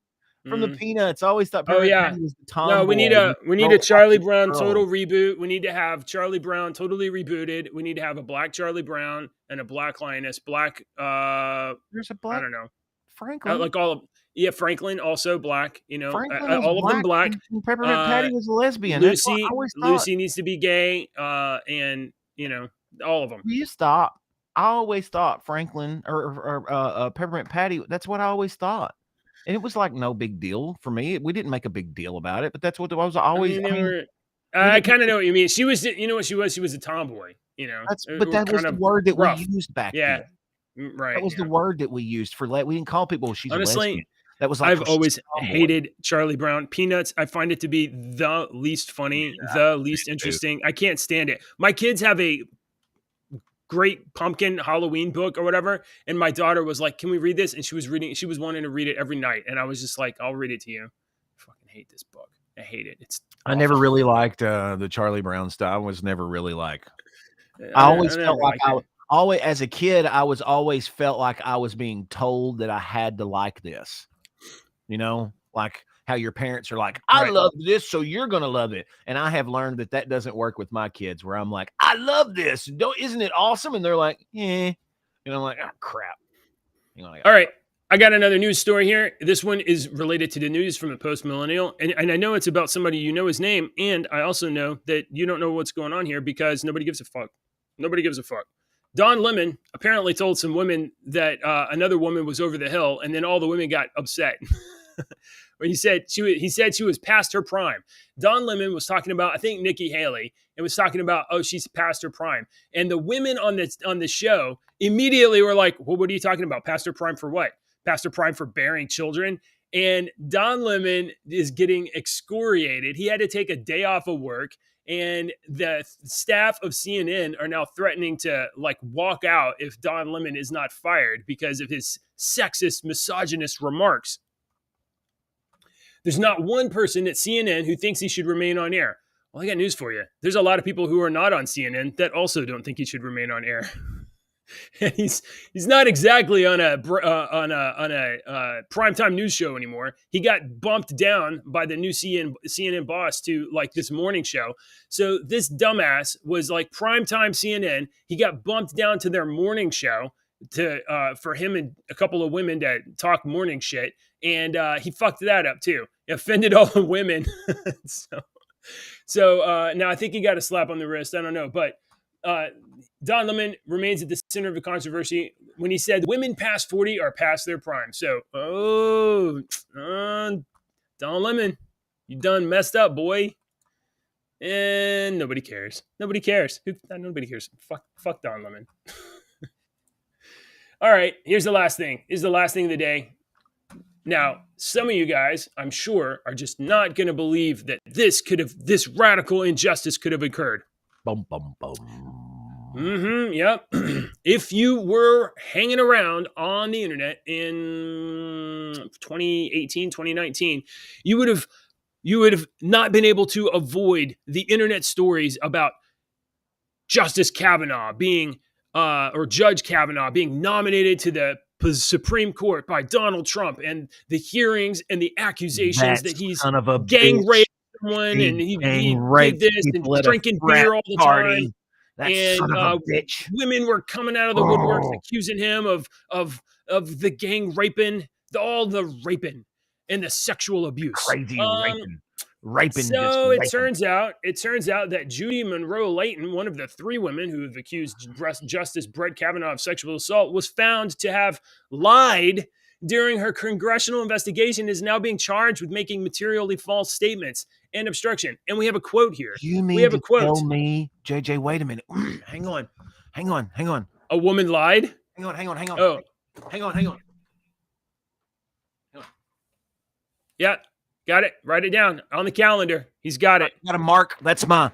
From the Peanuts. I always thought Patty was the tomboy. No, we need a Charlie Brown total reboot. We need to have Charlie Brown totally rebooted. We need to have a black Charlie Brown and a black lioness. There's a black. I don't know. Franklin. Franklin also black. All of them black. Peppermint Patty was a lesbian. Lucy needs to be gay. And all of them. Will you stop? I always thought Franklin or Peppermint Patty. That's what I always thought. And it was like no big deal for me. We didn't make a big deal about it, but that's what I was always. I kind of know what you mean. She was, you know what she was? She was a tomboy, But that was kind the of word that we rough. used back then. Yeah. That Right. was the Yeah. word that we used for we didn't call people, "She's a lesbian." Honestly, That was like, I've "Oh, she's always a tomboy." hated Charlie Brown. Peanuts, I find it to be the least funny, the least Too. interesting. I can't stand it. My kids have a great pumpkin Halloween book or whatever, and my daughter was like, "Can we read this?" And she was wanting to read it every night, and I was just like, "I'll read it to you." I fucking hate this book. I hate it. It's I never awful. really liked, the Charlie Brown stuff. I was never really like I I always felt never like liked it. always as a kid, I was always felt like I was being told that I had to like this, like how your parents are like, "I Right. love this, so you're gonna love it." And I have learned that that doesn't work with my kids, where I'm like, "I love this. Isn't it awesome?" And they're like, "Yeah," and I'm like, "Oh crap." All right. I got another news story here. This one is related to the news from a post millennial. And I know it's about somebody you know his name. And I also know that you don't know what's going on here because nobody gives a fuck. Nobody gives a fuck. Don Lemon apparently told some women that another woman was over the hill, and then all the women got upset. When he said she was past her prime. Don Lemon was talking about, I think, Nikki Haley, and was talking about, oh, she's past her prime. And the women on the show immediately were like, well, what are you talking about? Past her prime for what? Past her prime for bearing children? And Don Lemon is getting excoriated. He had to take a day off of work, and the staff of CNN are now threatening to walk out if Don Lemon is not fired because of his sexist, misogynist remarks. There's not one person at CNN who thinks he should remain on air. Well, I got news for you. There's a lot of people who are not on CNN that also don't think he should remain on air. he's not exactly on a primetime news show anymore. He got bumped down by the new CNN boss to this morning show. So this dumbass was primetime CNN. He got bumped down to their morning show for him and a couple of women to talk morning shit, and he fucked that up too. He offended all the women. So now I think he got a slap on the wrist. I don't know, but Don Lemon remains at the center of the controversy when he said women past 40 are past their prime. So, Don Lemon, you done messed up, boy. And nobody cares. Nobody cares. Nobody cares. Fuck Don Lemon. All right, here's the last thing. Here's the last thing of the day. Now, some of you guys, I'm sure, are just not going to believe that this radical injustice could have occurred. Bum, bum, bum. Yep. If you were hanging around on the internet in 2018, 2019, you would have not been able to avoid the internet stories about Justice Kavanaugh or Judge Kavanaugh being nominated to the Supreme Court by Donald Trump, and the hearings and the accusations that he's son of a gang bitch. raped someone, and he did this and drinking beer all the time. That and son of a bitch. Women were coming out of the woodworks accusing him of the gang raping, all the raping and the sexual abuse. Crazy raping. So it turns out that Judy Monroe Layton, one of the three women who have accused Justice Brett Kavanaugh of sexual assault, was found to have lied during her congressional investigation, is now being charged with making materially false statements and obstruction. And we have a quote here. You mean we have a quote. Tell me, JJ, wait a minute. Hang on. A woman lied? Hang on. Oh. Hang on. Yeah, got it. Write it down on the calendar. He's got it. Got a mark. That's my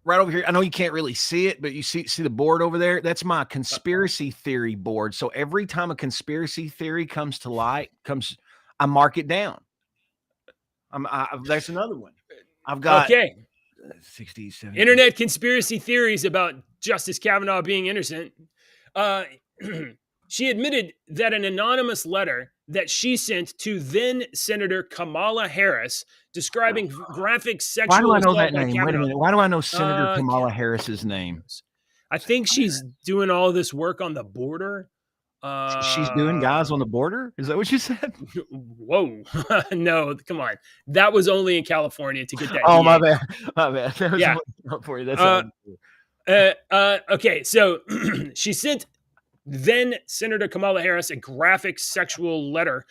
right over here. I know you can't really see it, but you see the board over there? That's my conspiracy theory board. So every time a conspiracy theory comes to light, I mark it down. That's another one. I've got 60, 70. Internet conspiracy theories about Justice Kavanaugh being innocent. She admitted that an anonymous letter that she sent to then Senator Kamala Harris describing graphic sexual assault. Why do I know that name? Wait a minute. Why do I know Senator Kamala Harris's name? I think she's doing all of this work on the border. She's doing guys on the border? Is that what you said? Whoa. No, come on. That was only in California to get that. Oh, my bad. That was yeah. For you. That's okay, so she sent then Senator Kamala Harris a graphic sexual letter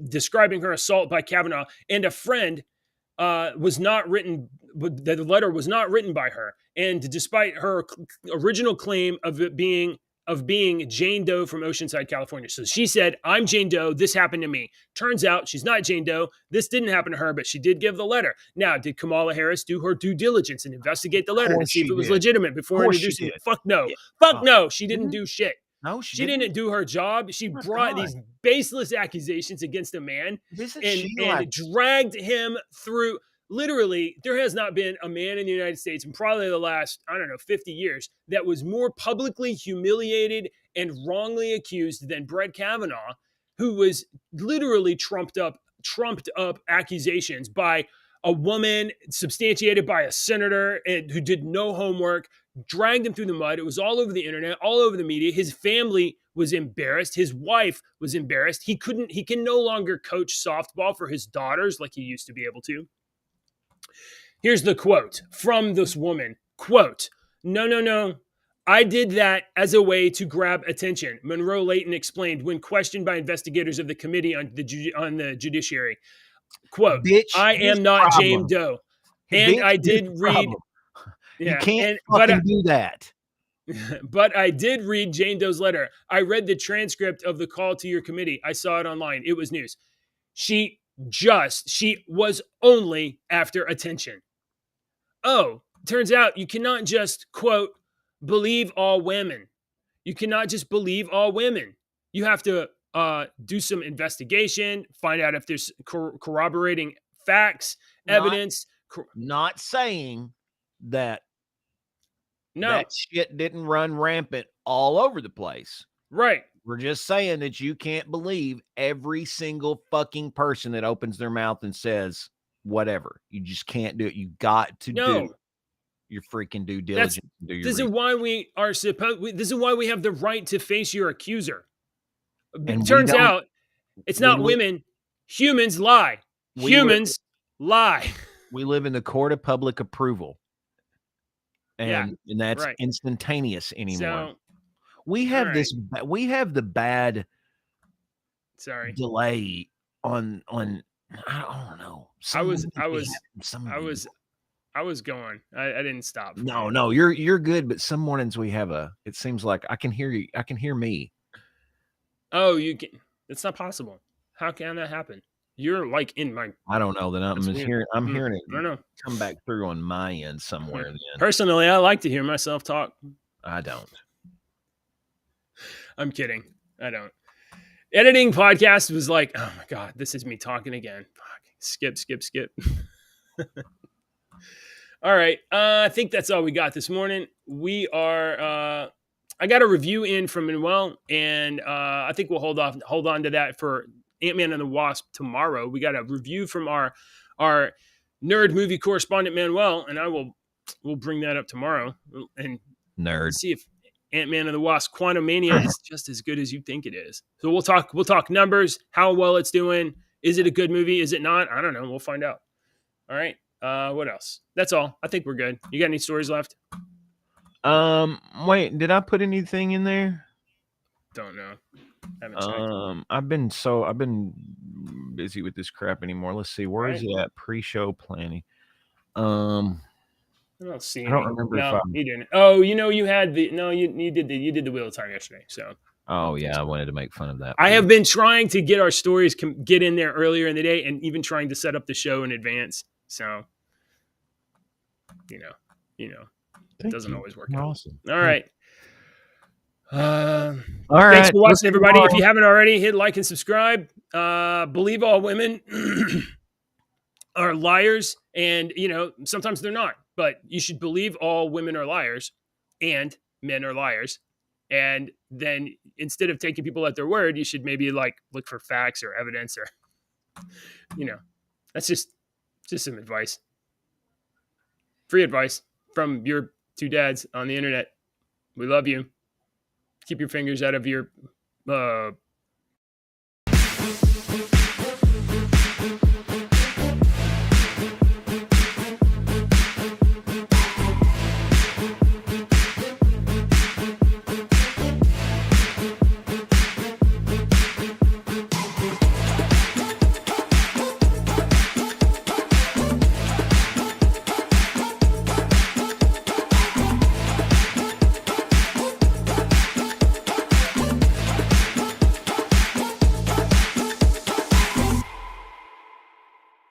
describing her assault by Kavanaugh, and a friend was not written but the letter was not written by her. And despite her original claim of being Jane Doe from Oceanside, California. So she said, I'm Jane Doe. This happened to me. Turns out she's not Jane Doe. This didn't happen to her, but she did give the letter. Now, did Kamala Harris do her due diligence and investigate the letter to see if it was legitimate before introducing it? Fuck no. Yeah. Fuck no. She didn't do shit. No, she didn't do her job. She brought these baseless accusations against a man and dragged him through. Literally, there has not been a man in the United States in probably the last, 50 years that was more publicly humiliated and wrongly accused than Brett Kavanaugh, who was literally trumped up accusations by a woman, substantiated by a senator who did no homework, dragged him through the mud. It was all over the internet, all over the media. His family was embarrassed. His wife was embarrassed. He can no longer coach softball for his daughters like he used to be able to. Here's the quote from this woman. Quote, no. I did that as a way to grab attention, Monroe Layton explained when questioned by investigators of the Committee on the Judiciary. Quote, bitch, I am not Jane Doe. And bitch, I did read... You can't do that. But I did read Jane Doe's letter. I read the transcript of the call to your committee. I saw it online. It was news. She was only after attention. Oh, turns out you cannot just, quote, believe all women. You cannot just believe all women. You have to do some investigation, find out if there's corroborating facts, evidence. Not saying that that shit didn't run rampant all over the place. Right. We're just saying that you can't believe every single fucking person that opens their mouth and says whatever. You just can't do it. You got to do your freaking due diligence. This is why we are this is why we have the right to face your accuser. And it turns out it's not women. Humans lie. Humans lie. We live in the court of public approval. And that's instantaneous anymore. So, we have we have the bad delay on I don't know. I was going. I didn't stop. No, you're good, but some mornings we have it seems like I can hear you. I can hear me. Oh, you can. It's not possible. How can that happen? You're like in my... I don't know that I'm hearing it. I don't know. Come back through on my end somewhere. Then. Personally, I like to hear myself talk. I don't. I'm kidding. I don't. Editing podcast was like, oh my God, this is me talking again. Fuck. Skip. All right. I think that's all we got this morning. We are... I got a review in from Manuel, and I think we'll hold on to that for Ant-Man and the Wasp tomorrow. We got a review from our nerd movie correspondent Manuel, and we'll bring that up tomorrow and see if Ant-Man and the Wasp Quantumania is just as good as you think it is. So we'll talk numbers, how well it's doing. Is it a good movie? Is it not? I don't know. We'll find out. All right. What else? That's all. I think we're good. You got any stories left? Wait, did I put anything in there? Don't know. I've been busy with this crap anymore. Let's see, where is it at? Pre-show planning. I don't see. I don't remember. No, you didn't. Oh, you had you did the Wheel of Time yesterday. So. Oh yeah, I wanted to make fun of that. I have been trying to get our stories get in there earlier in the day, and even trying to set up the show in advance. So, it doesn't always work out. Awesome. All right. All right. Thanks for watching, everybody. If you haven't already, hit like and subscribe. Believe all women are liars, and sometimes they're not. But you should believe all women are liars, and men are liars. And then instead of taking people at their word, you should maybe look for facts or evidence, or that's just some advice. Free advice from your two dads on the internet. We love you. Keep your fingers out of your